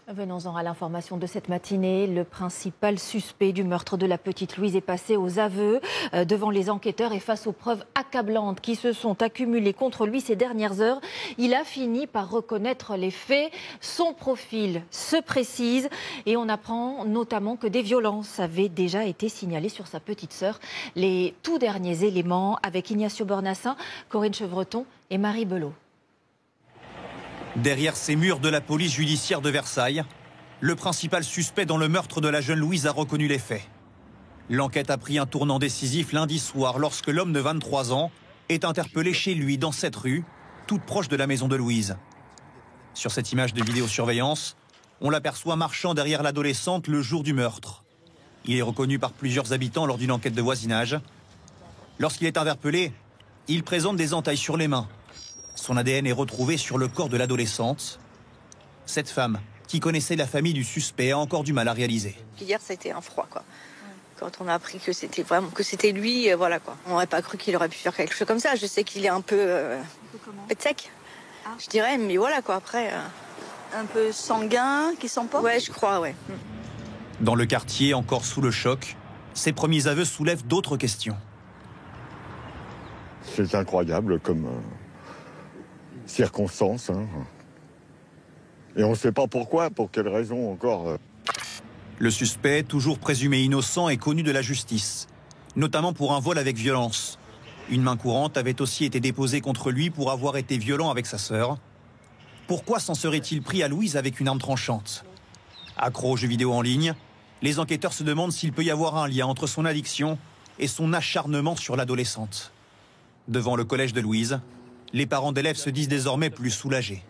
Venons-en à l'information de cette matinée. Le principal suspect du meurtre de la petite Louise est passé aux aveux devant les enquêteurs et face aux preuves accablantes qui se sont accumulées contre lui ces dernières heures. Il a fini par reconnaître les faits. Son profil se précise et on apprend notamment que des violences avaient déjà été signalées sur sa petite sœur. Les tout derniers éléments avec Ignacio Bornassin, Corinne Chevreton et Marie Belot. Derrière ces murs de la police judiciaire de Versailles, le principal suspect dans le meurtre de la jeune Louise a reconnu les faits. L'enquête a pris un tournant décisif lundi soir lorsque l'homme de 23 ans est interpellé chez lui dans cette rue, toute proche de la maison de Louise. Sur cette image de vidéosurveillance, on l'aperçoit marchant derrière l'adolescente le jour du meurtre. Il est reconnu par plusieurs habitants lors d'une enquête de voisinage. Lorsqu'il est interpellé, il présente des entailles sur les mains. Son ADN est retrouvé sur le corps de l'adolescente. Cette femme, qui connaissait la famille du suspect, a encore du mal à réaliser. Hier, c'était un froid, quoi. Quand on a appris que c'était lui, voilà, quoi. On n'aurait pas cru qu'il aurait pu faire quelque chose comme ça. Je sais qu'il est un peu pète sec, je dirais, mais voilà, quoi. Après, un peu sanguin, qui s'emporte. Ouais, je crois, ouais. Dans le quartier, encore sous le choc, ses premiers aveux soulèvent d'autres questions. C'est incroyable comme circonstance. Hein. Et on ne sait pas pourquoi, pour quelle raison encore. Le suspect, toujours présumé innocent, est connu de la justice, notamment pour un vol avec violence. Une main courante avait aussi été déposée contre lui pour avoir été violent avec sa sœur. Pourquoi s'en serait-il pris à Louise avec une arme tranchante? Accro aux jeux vidéo en ligne, les enquêteurs se demandent s'il peut y avoir un lien entre son addiction et son acharnement sur l'adolescente. Devant le collège de Louise, les parents d'élèves se disent désormais plus soulagés.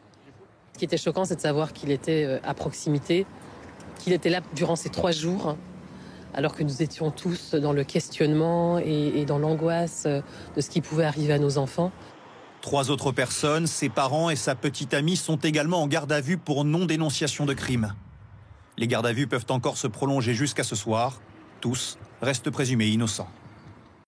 Ce qui était choquant, c'est de savoir qu'il était à proximité, qu'il était là durant ces 3 jours, alors que nous étions tous dans le questionnement et dans l'angoisse de ce qui pouvait arriver à nos enfants. 3 autres personnes, ses parents et sa petite amie, sont également en garde à vue pour non-dénonciation de crime. Les gardes à vue peuvent encore se prolonger jusqu'à ce soir. Tous restent présumés innocents.